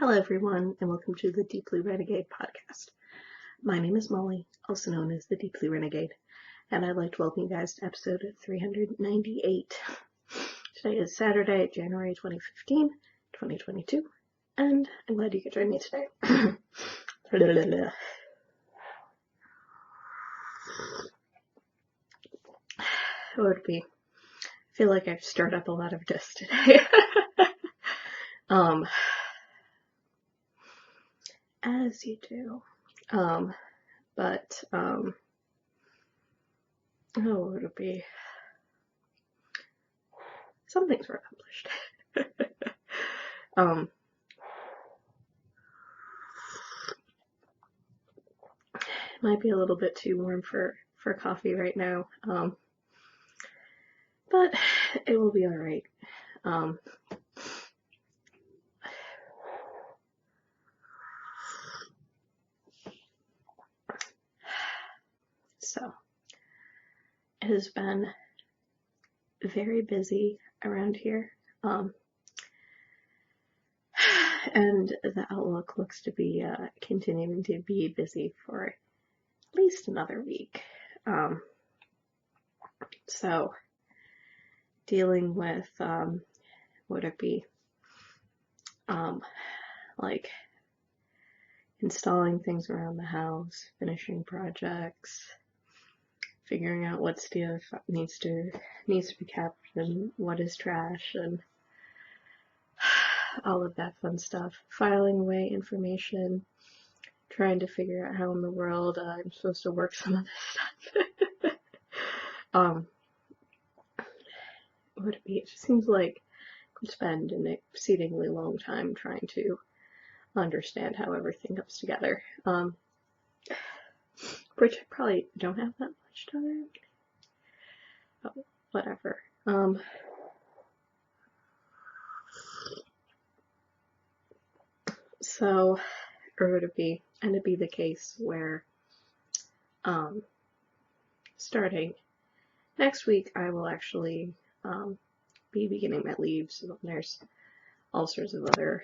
Hello everyone, and welcome to the Deeply Renegade podcast. My name is Molly, also known as the Deeply Renegade, and I'd like to welcome you guys to episode 398. Today is Saturday, January 2022, and I'm glad you could join me today. What would it be? I feel like I've stirred up a lot of dust today. As you do. Oh, what would it be? Some things were accomplished. It might be a little bit too warm for coffee right now, but it will be alright. So, it has been very busy around here, and the outlook looks to be continuing to be busy for at least another week. So, dealing with, would it be, like installing things around the house, finishing projects, figuring out what stuff needs to be kept and what is trash, and all of that fun stuff. Filing away information, trying to figure out how in the world I'm supposed to work some of this stuff. Would it be? It just seems like I could spend an exceedingly long time trying to understand how everything comes together. Which I probably don't have that much time. Oh, whatever. So, or would it be, and it'd be the case where, starting next week, I will actually, be beginning my leave, so there's all sorts of other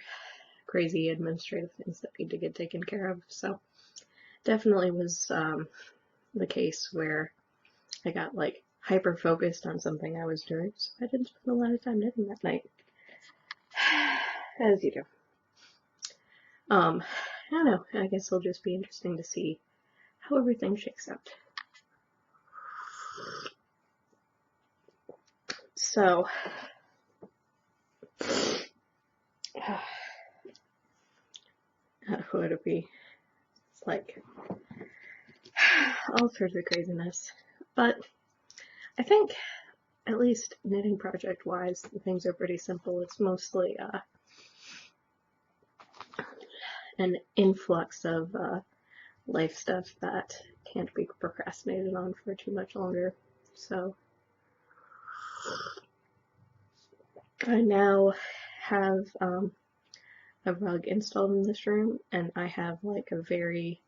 crazy administrative things that need to get taken care of, so definitely was, the case where I got, like, hyper-focused on something I was doing, so I didn't spend a lot of time knitting that night. As you do. I don't know, I guess it'll just be interesting to see how everything shakes out. So, what would it be? It's like all sorts of craziness. But I think, at least knitting project wise, things are pretty simple. It's mostly an influx of life stuff that can't be procrastinated on for too much longer. So I now have a rug installed in this room, and I have like a very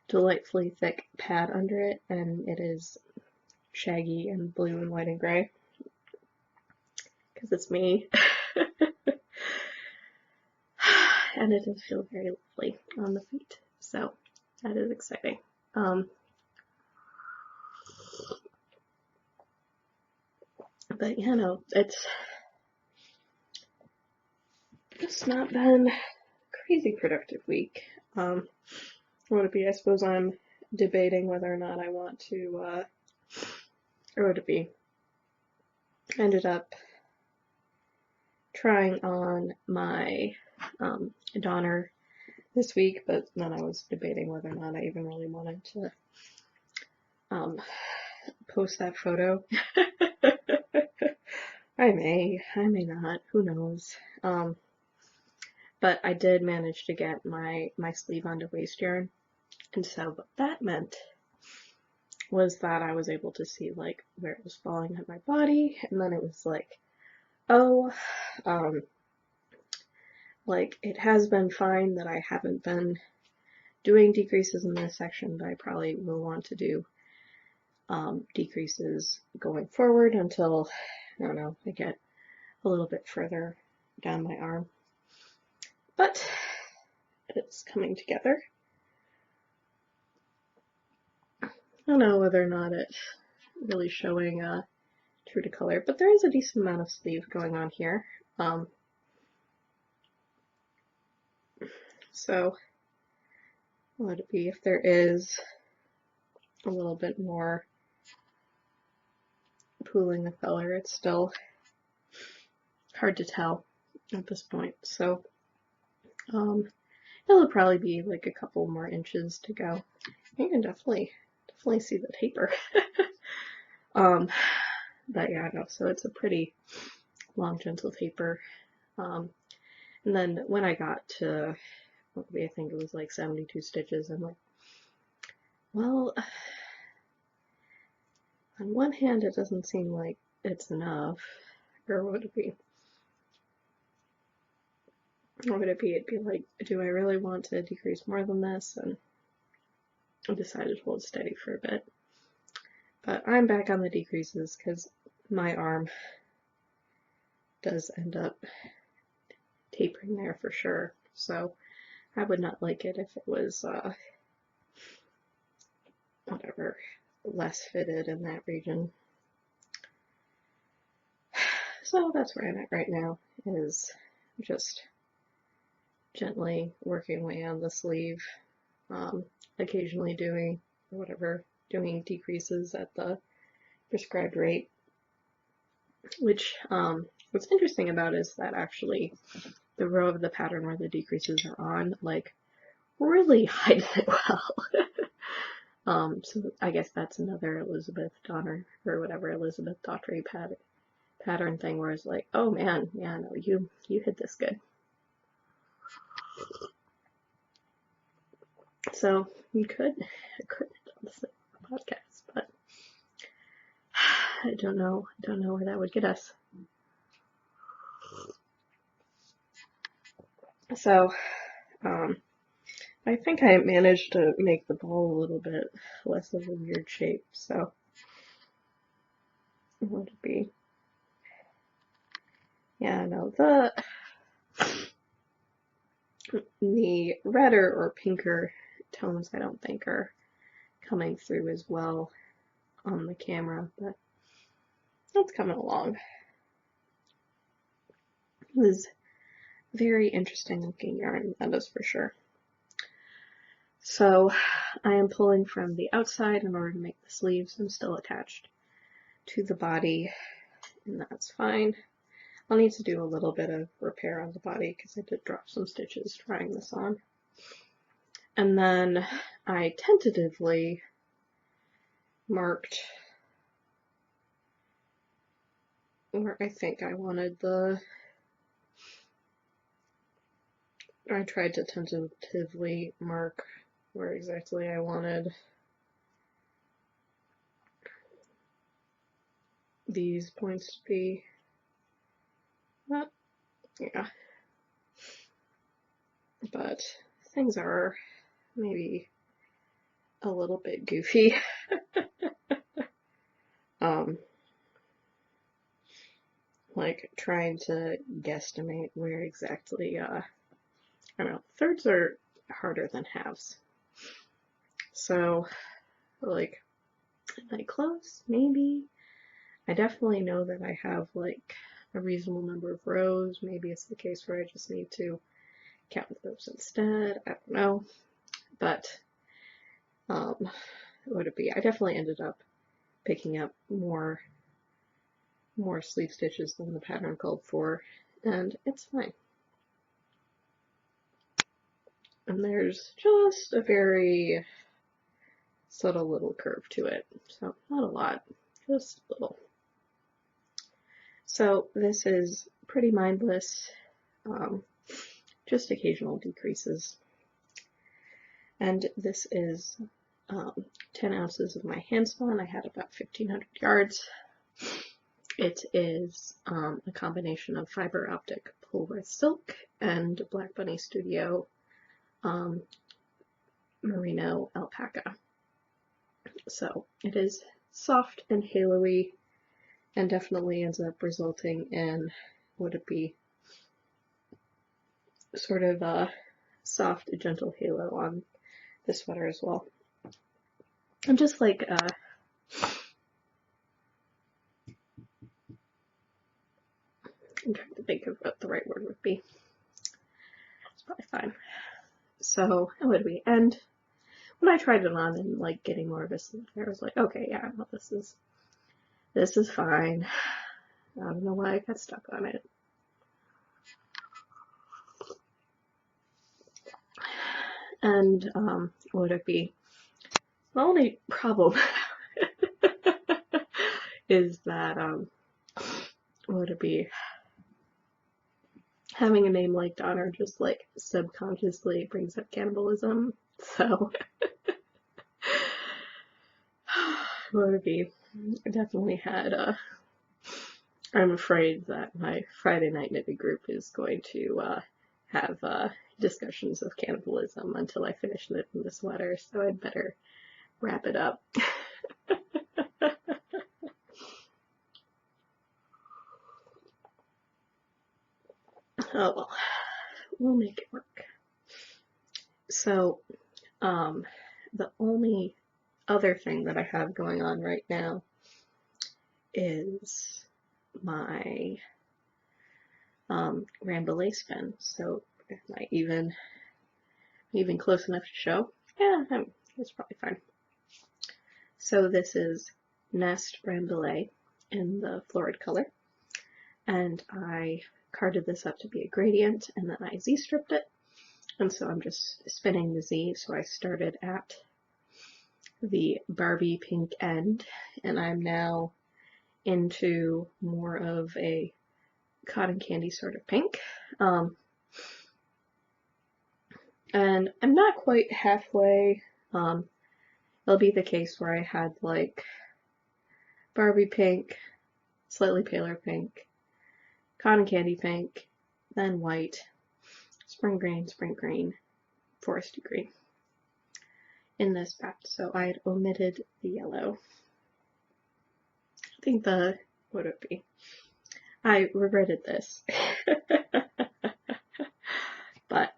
delightfully thick pad under it, and it is shaggy and blue and white and gray because it's me. And it does feel very lovely on the feet, so that is exciting. But yeah, no, it's not been a crazy productive week. What would it be? I suppose I'm debating whether or not I want to, or would it be? I ended up trying on my Donner this week, but then I was debating whether or not I even really wanted to post that photo. I may not, who knows. But I did manage to get my sleeve onto waste yarn, and so what that meant was that I was able to see like where it was falling on my body, and then it was like, oh, like it has been fine that I haven't been doing decreases in this section, but I probably will want to do decreases going forward until, I don't know, I get a little bit further down my arm. But it's coming together. I don't know whether or not it's really showing true to color, but there is a decent amount of sleeve going on here. So what would it be if there is a little bit more pooling of color? It's still hard to tell at this point. So it'll probably be like a couple more inches to go. You can definitely see the taper. But yeah, no, so it's a pretty long, gentle taper. And then when I got to, I think it was like 72 stitches, I'm like, well, on one hand, it doesn't seem like it's enough. Or what would it be? What would it be? It'd be like, do I really want to decrease more than this? And I decided to hold steady for a bit. But I'm back on the decreases because my arm does end up tapering there for sure. So I would not like it if it was, whatever, less fitted in that region. So that's where I'm at right now, is just gently working away on the sleeve, occasionally doing decreases at the prescribed rate, which what's interesting about is that actually the row of the pattern where the decreases are on, like, really hides it well. So I guess that's another Elizabeth Daughtry pattern thing where it's like, oh man, yeah, no, you hit this good. So you could have done this podcast, but I don't know where that would get us. So I think I managed to make the ball a little bit less of a weird shape. So what would it be? Yeah, no, the redder or pinker tones I don't think are coming through as well on the camera, but that's coming along. It was very interesting looking yarn, that is for sure. So I am pulling from the outside in order to make the sleeves. I'm still attached to the body, and that's fine. I'll need to do a little bit of repair on the body because I did drop some stitches trying this on. And then I tentatively marked where I think I wanted I tried to tentatively mark where exactly I wanted these points to be. Yeah. But things are maybe a little bit goofy. Like trying to guesstimate where exactly, I don't know, thirds are harder than halves. So, like, am I close? Maybe. I definitely know that I have, like, a reasonable number of rows. Maybe it's the case where I just need to count the rows instead. I don't know. But, what would it be? I definitely ended up picking up more sleeve stitches than the pattern called for, and it's fine. And there's just a very subtle little curve to it, so not a lot, just a little. So this is pretty mindless, just occasional decreases. And this is 10 ounces of my hand spun. I had about 1,500 yards. It is a combination of fiber optic Polworth silk and Black Bunny Studio merino alpaca. So it is soft and halo-y and definitely ends up resulting in, would it be, sort of soft, gentle halo on the sweater as well. I'm just like, I'm trying to think of what the right word would be. It's probably fine. So, it would be. And when I tried it on and like getting more of a sleeve there, I was like, okay, yeah, well, this is fine. I don't know why I got stuck on it. And what would it be? The only problem is that what would it be? Having a name like Donner just like subconsciously brings up cannibalism. So what would it be? I definitely had I'm afraid that my Friday night knitting group is going to have discussions of cannibalism until I finish knitting the sweater, so I'd better wrap it up. Oh well, we'll make it work. So, the only other thing that I have going on right now is my Rambouillet spin. So, am I even close enough to show? Yeah, it's probably fine. So this is Nest Rambouillet in the florid color, and I carded this up to be a gradient, and then I Z-stripped it, and so I'm just spinning the Z. So I started at the Barbie pink end, and I'm now into more of a cotton candy sort of pink. And I'm not quite halfway. It'll be the case where I had like Barbie pink, slightly paler pink, cotton candy pink, then white, spring green, foresty green in this batch. So I had omitted the yellow. I think what would it be? I regretted this. But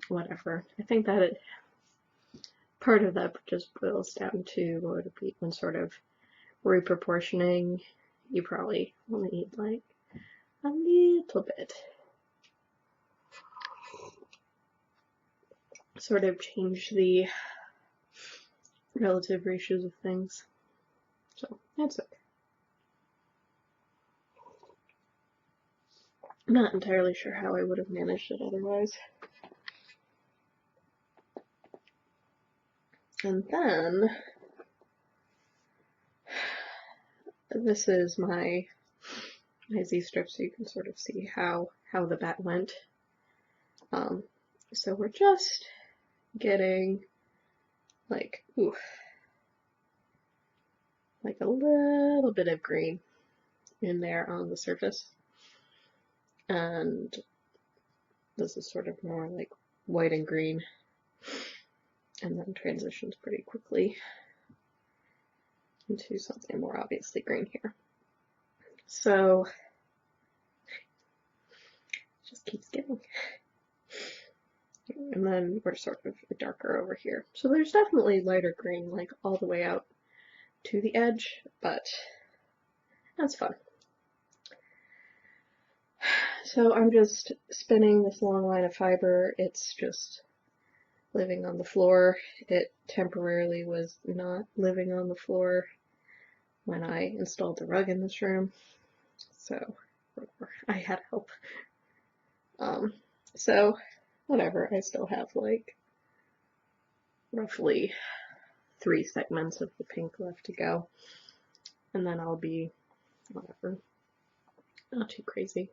whatever. I think that part of that just boils down to what would it be when sort of reproportioning. You probably only need like a little bit. Sort of change the relative ratios of things. So that's it. I'm not entirely sure how I would have managed it otherwise. And then this is my Z-strip, so you can sort of see how the bat went. So we're just getting like, like a little bit of green in there on the surface. And this is sort of more like white and green, and then transitions pretty quickly into something more obviously green here. So it just keeps giving. And then we're sort of darker over here. So there's definitely lighter green like all the way out to the edge, but that's fun. So I'm just spinning this long line of fiber. It's just living on the floor. It temporarily was not living on the floor when I installed the rug in this room, so I had help. So whatever, I still have like roughly 3 segments of the pink left to go, and then I'll be whatever, not too crazy.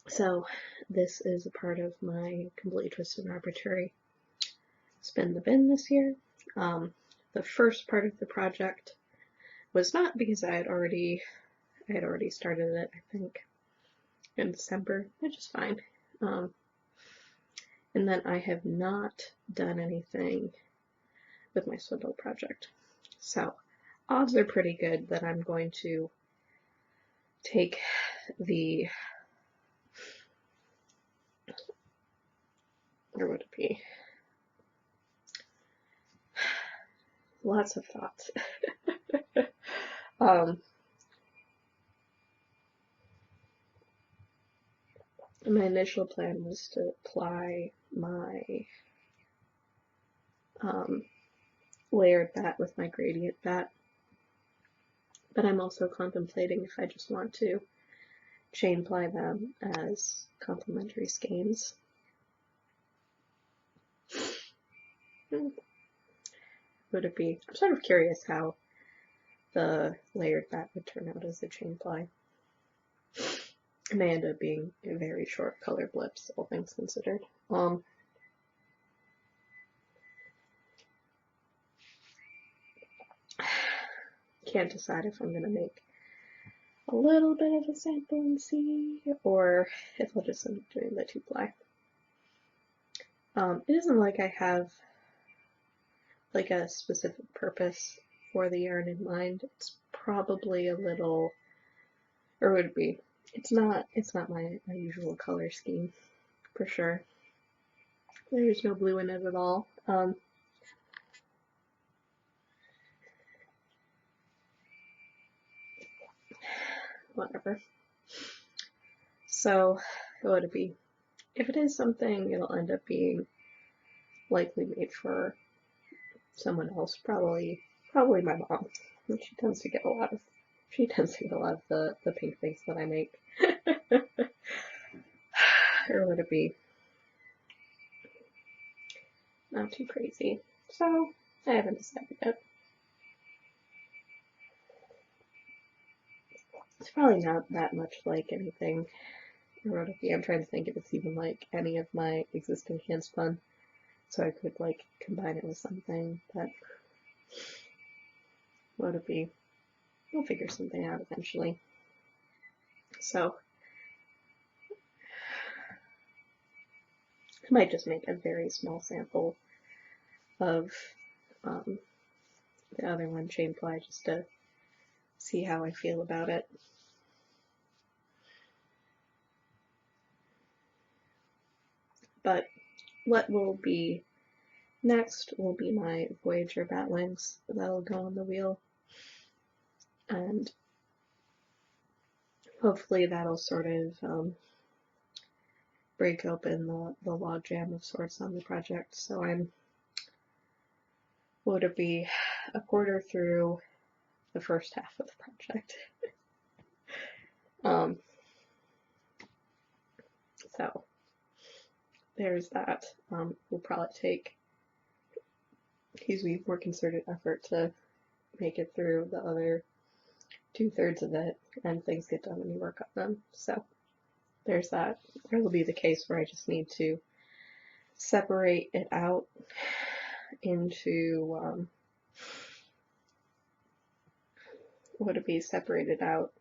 So this is a part of my completely twisted and arbitrary spin the bin this year. The first part of the project was not because I had already started it, I think, in December, which is fine. And then I have not done anything with my swindle project. So odds are pretty good that I'm going to take the Or would it be? Lots of thoughts. My initial plan was to apply my layered bat with my gradient bat, but I'm also contemplating if I just want to chain ply them as complementary skeins. Would it be? I'm sort of curious how the layered bat would turn out as a chain ply. It may end up being a very short color blips, all things considered. Can't decide if I'm going to make a little bit of a sample and see, or if I'll just end up doing the 2-ply. It isn't like I have like a specific purpose for the yarn in mind. It's probably a little, or would it be? It's not my usual color scheme, for sure. There's no blue in it at all. Whatever. So, what would it be? If it is something, it'll end up being likely made for someone else, probably my mom. And she tends to get a lot of the pink things that I make. Or would it be? Not too crazy. So, I haven't decided yet. It's probably not that much like anything. Or would it be? I'm trying to think if it's even like any of my existing hand spun. So I could like combine it with something, but what would it be? We'll figure something out eventually. So I might just make a very small sample of the other one, chain ply, just to see how I feel about it. But what will be next will be my Voyager batlings that'll go on the wheel, and hopefully that'll sort of break open the logjam of sorts on the project. So I'm, would it be, a quarter through the first half of the project. So there's that. We'll probably take, more concerted effort to make it through the other 2/3 of it, and things get done when you work on them. So there's that. There will be the case where I just need to separate it out into would it be separated out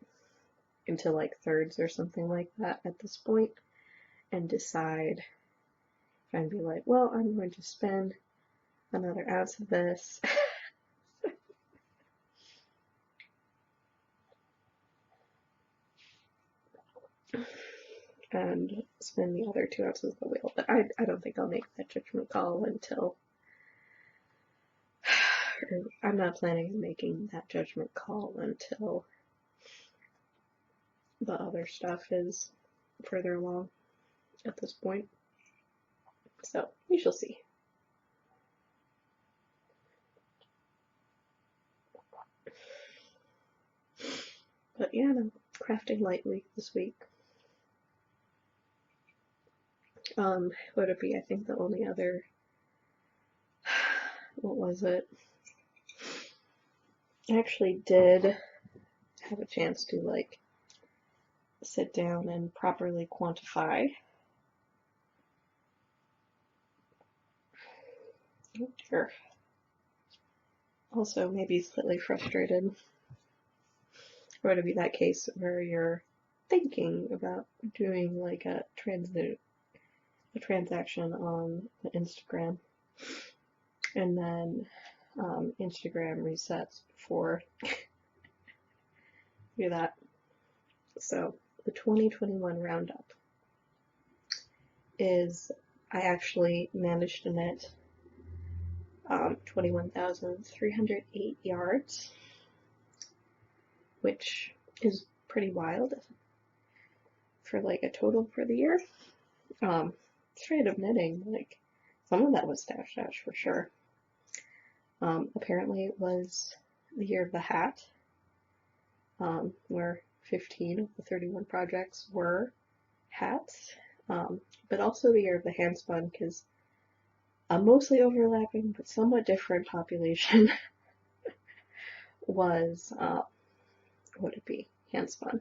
into like thirds or something like that at this point, and decide if I'd be like, well, I'm going to spend another ounce of this and spend the other 2 ounces of the wheel. But I don't think I'll make that judgment call until, or I'm not planning on making that judgment call until the other stuff is further along at this point. So we shall see. But yeah, no, crafting lightly this week. Would it be? I think the only other, what was it? I actually did have a chance to like sit down and properly quantify. Oh dear. Also, maybe slightly frustrated. Or would it be that case where you're thinking about doing like a transaction on the Instagram, and then Instagram resets before do that. So the 2021 roundup is I actually managed to knit 21,308 yards, which is pretty wild for like a total for the year. Straight up knitting, like some of that was stash for sure. Apparently it was the year of the hat, where 15 of the 31 projects were hats, but also the year of the handspun, because a mostly overlapping but somewhat different population was, what would it be, handspun.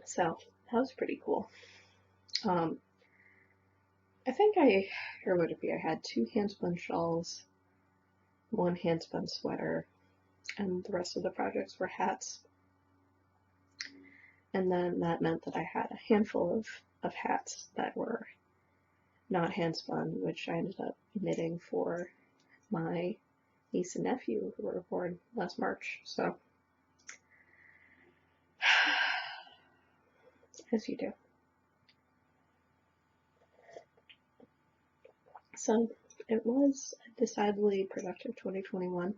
So that was pretty cool. I think I had 2 handspun shawls, 1 handspun sweater, and the rest of the projects were hats. And then that meant that I had a handful of hats that were not handspun, which I ended up knitting for my niece and nephew who were born last March. So, as you do. So, it was a decidedly productive 2021.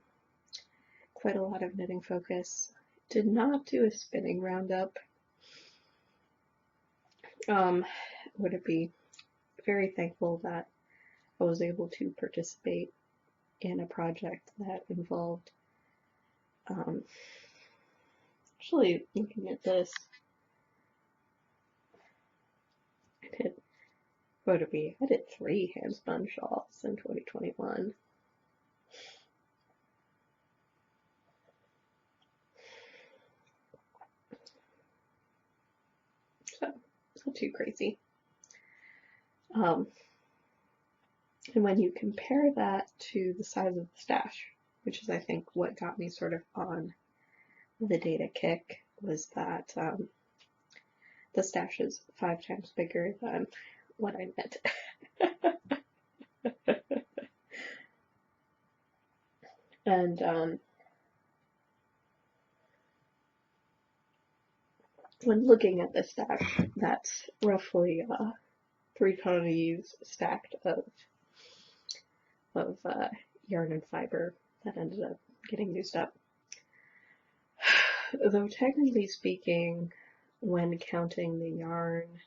Quite a lot of knitting focus. Did not do a spinning roundup. Would it be very thankful that I was able to participate in a project that involved, actually looking at this, I did 3 handspun shawls in 2021. So, it's not too crazy. And when you compare that to the size of the stash, which is I think what got me sort of on the data kick, was that the stash is 5 times bigger than what I knit. And when looking at the stash, that's roughly 3 ponies stacked of yarn and fiber that ended up getting used up. Though technically speaking, when counting the yarn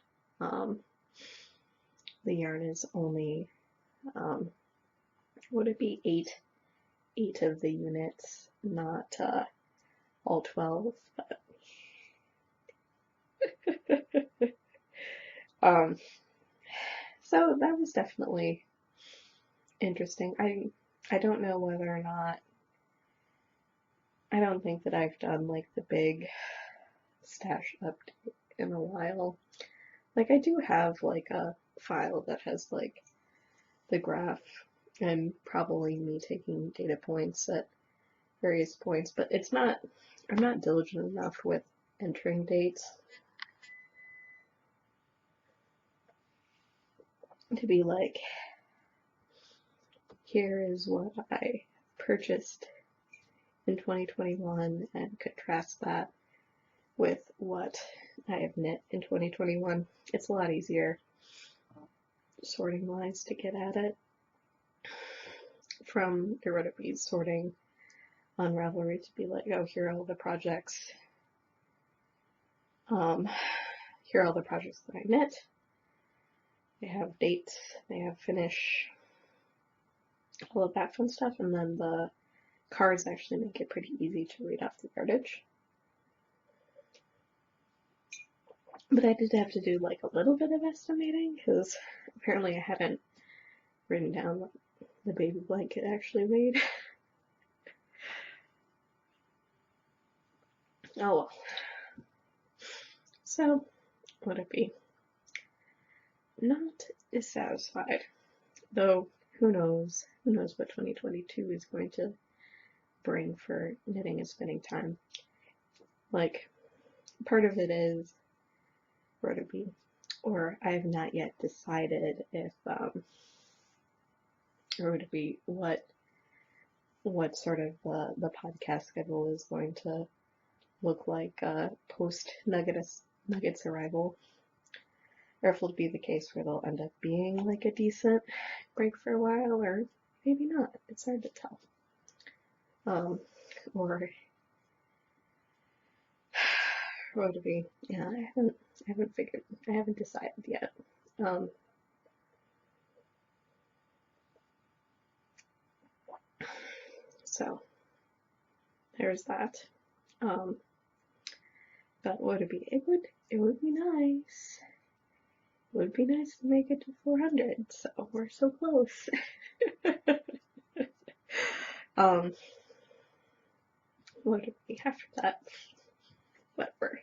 is only, would it be 8 of the units, not all 12, but so that was definitely interesting. I don't know whether or not, I don't think that I've done like the big stash update in a while. Like I do have like a file that has like the graph and probably me taking data points at various points, but I'm not diligent enough with entering dates to be like, here is what I purchased in 2021 and contrast that with what I have knit in 2021. It's a lot easier sorting wise to get at it from theoretically sorting on Ravelry to be like, oh, here are all the projects. Here are all the projects that I knit. They have dates, they have finish, all of that fun stuff, and then the cards actually make it pretty easy to read off the yardage. But I did have to do like a little bit of estimating because apparently I hadn't written down what the baby blanket actually weighed. Oh well. So, would it be? Not dissatisfied. Though, who knows? Who knows what 2022 is going to bring for knitting and spinning time. Like, part of it is, would it be? Or I have not yet decided if, or would it be what sort of the podcast schedule is going to look like post Nugget's arrival, or if it'll be the case where they'll end up being like a decent break for a while, or maybe not. It's hard to tell. Or what would it be? Yeah, I haven't decided yet. So there's that. But what would it be? It would be nice. It would be nice to make it to 400. So we're so close. What would it be after that? Whatever.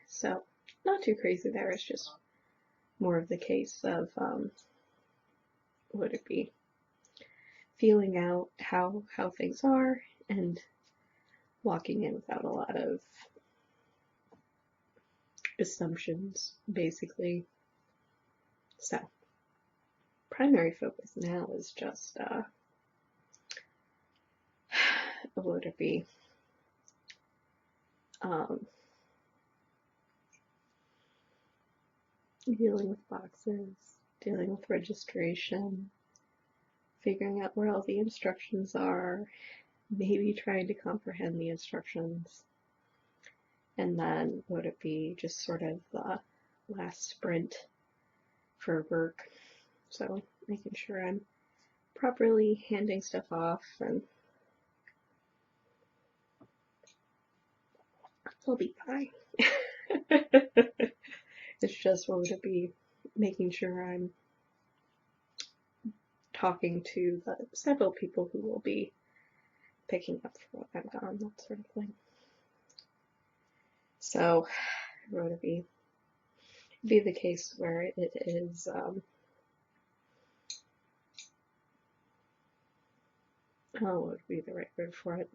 So not too crazy there. It's just more of the case of what would it be? Feeling out how things are and walking in without a lot of assumptions, basically. So primary focus now is just what would it be? Dealing with boxes, dealing with registration, figuring out where all the instructions are, maybe trying to comprehend the instructions, and then would it be just sort of the last sprint for work. So making sure I'm properly handing stuff off, and I'll be fine. It's just what would it be? Making sure I'm talking to the several people who will be picking up for what I'm gone, that sort of thing. So, what would it be? It'd be the case where it is what would be the right word for it?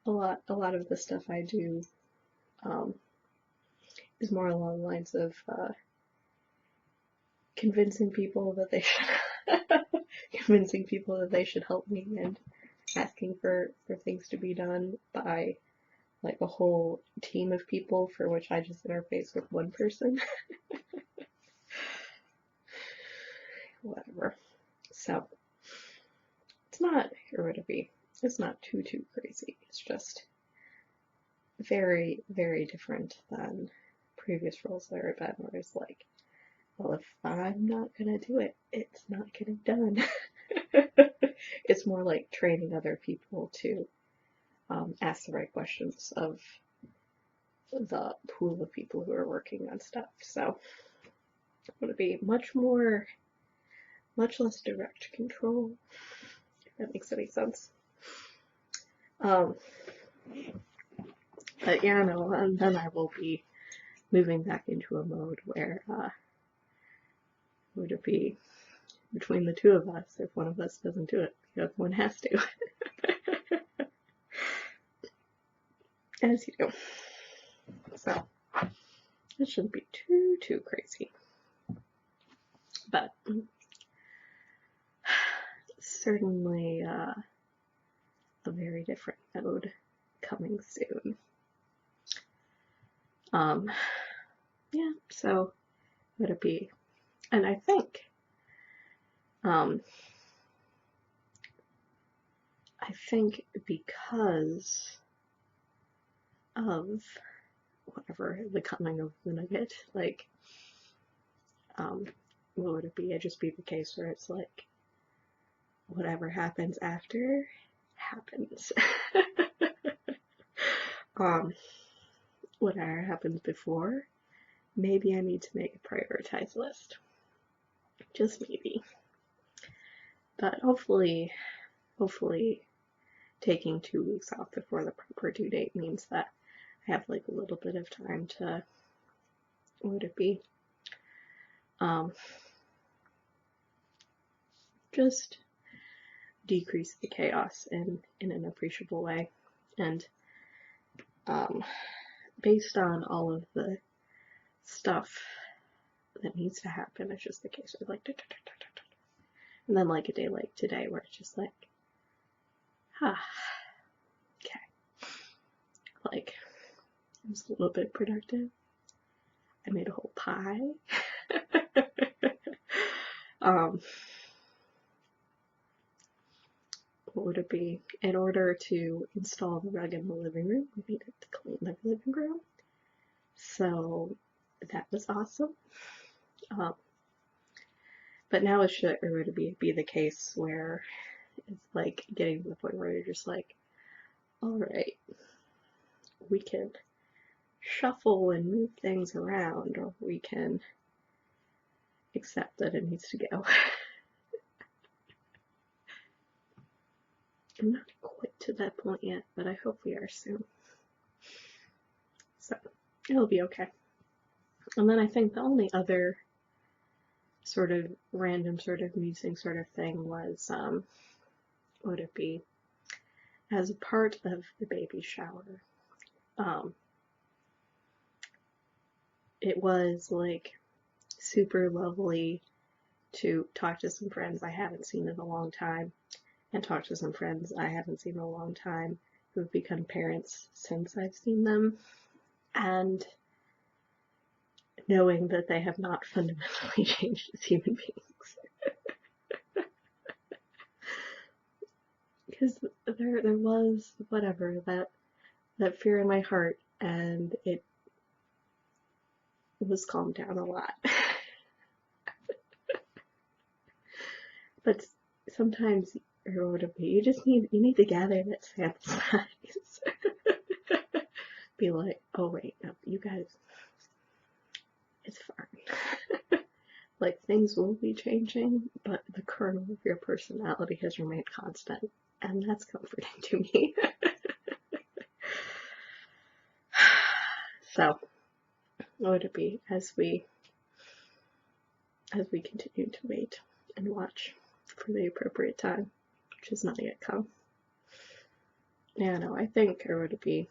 A lot of the stuff I do is more along the lines of convincing people that they should help me, and asking for things to be done by like a whole team of people for which I just interface with one person. Whatever. So it's not, or would it be? It's not too crazy. It's just very, very different than previous roles that I've been, where it's like, well, if I'm not gonna do it, it's not getting done. It's more like training other people to ask the right questions of the pool of people who are working on stuff. So it would be much less direct control, if that makes any sense. But yeah, no, and then I will be moving back into a mode where would it be between the two of us? If one of us doesn't do it, the other one has to. As you do. So it shouldn't be too crazy. But certainly a very different mode coming soon. Yeah, so would it be? And I think because of whatever the coming of the Nugget, like what would it be? It'd just be the case where it's like whatever happens after happens. Whatever happens before, maybe I need to make a prioritized list. Just maybe. But hopefully taking 2 weeks off before the proper due date means that I have like a little bit of time to, what would it be? Just decrease the chaos in an appreciable way. And based on all of the stuff that needs to happen, it's just the case of like, and then like a day like today where it's just like, Okay. Like, it was a little bit productive. I made a whole pie. What would it be? In order to install the rug in the living room, we needed to clean the living room. So that was awesome. But now it should or to be the case where it's like getting to the point where you're just like, all right, we can shuffle and move things around, or we can accept that it needs to go. I'm not quite to that point yet, but I hope we are soon. So it'll be okay. And then I think the only other sort of random sort of musing sort of thing was, would it be, as a part of the baby shower, it was like super lovely to talk to some friends I haven't seen in a long time, and talk to some friends I haven't seen in a long time who have become parents since I've seen them, and knowing that they have not fundamentally changed as human beings. Because there was, whatever, that fear in my heart, and it was calmed down a lot. But sometimes, or would it be, you need to gather that sample size. Be like, oh wait, no, you guys, it's fine. Like, things will be changing, but the kernel of your personality has remained constant, and that's comforting to me. So, what would it be as we continue to wait and watch for the appropriate time, which has not yet come? Yeah, no, I think, or would it be,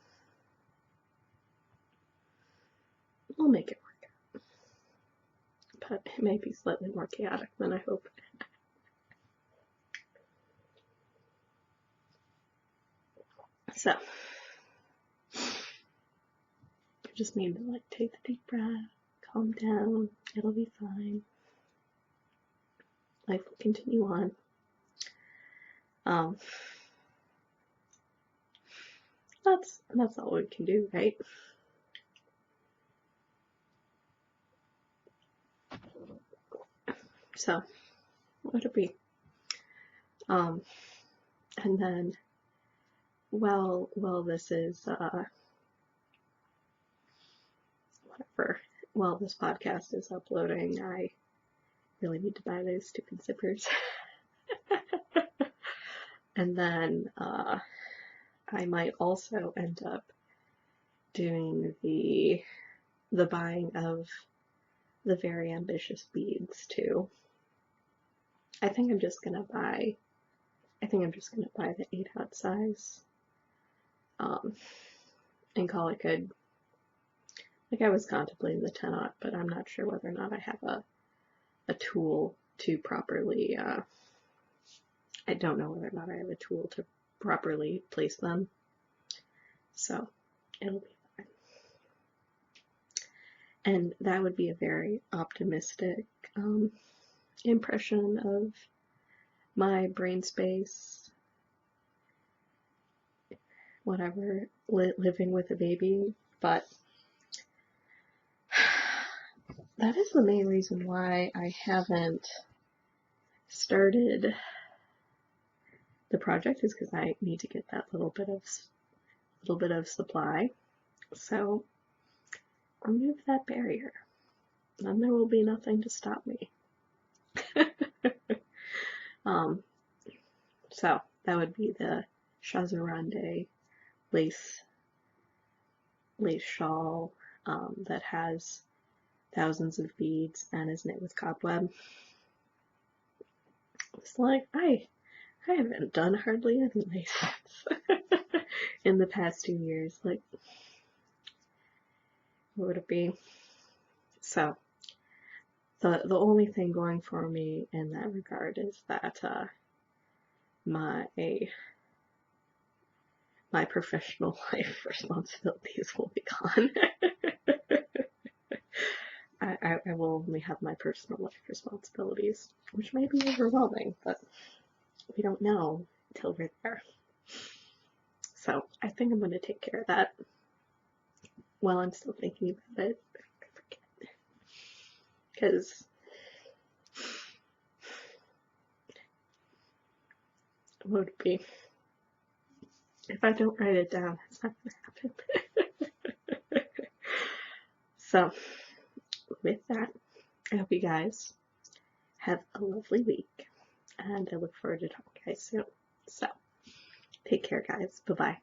we'll make it work out. But it may be slightly more chaotic than I hope. So, I just need to like take the deep breath, calm down, it'll be fine. Life will continue on. That's all we can do, right? So, what would it be? And then, well, this is, whatever, while this podcast is uploading, I really need to buy those stupid zippers. And then, I might also end up doing the buying of the very ambitious beads too. I think I'm just gonna buy the 8/0 size, and call it good. Like, I was contemplating the 10/0, but I'm not sure whether or not I have a tool to properly, I don't know whether or not I have a tool to properly place them. So it'll be fine. And that would be a very optimistic impression of my brain space, whatever, living with a baby. But that is the main reason why I haven't started the project, is because I need to get that little bit of supply. So remove that barrier, and there will be nothing to stop me. So that would be the Chazarande lace shawl, that has thousands of beads and is knit with cobweb. It's like, I haven't done hardly any laces in the past 2 years. Like, what would it be? So the only thing going for me in that regard is that my my professional life responsibilities will be gone. I will only have my personal life responsibilities, which may be overwhelming, but we don't know until we're there. So I think I'm going to take care of that while I'm still thinking about it. Because what would it be? If I don't write it down, it's not going to happen. So with that, I hope you guys have a lovely week, and I look forward to talking to you guys soon. So take care, guys. Bye-bye.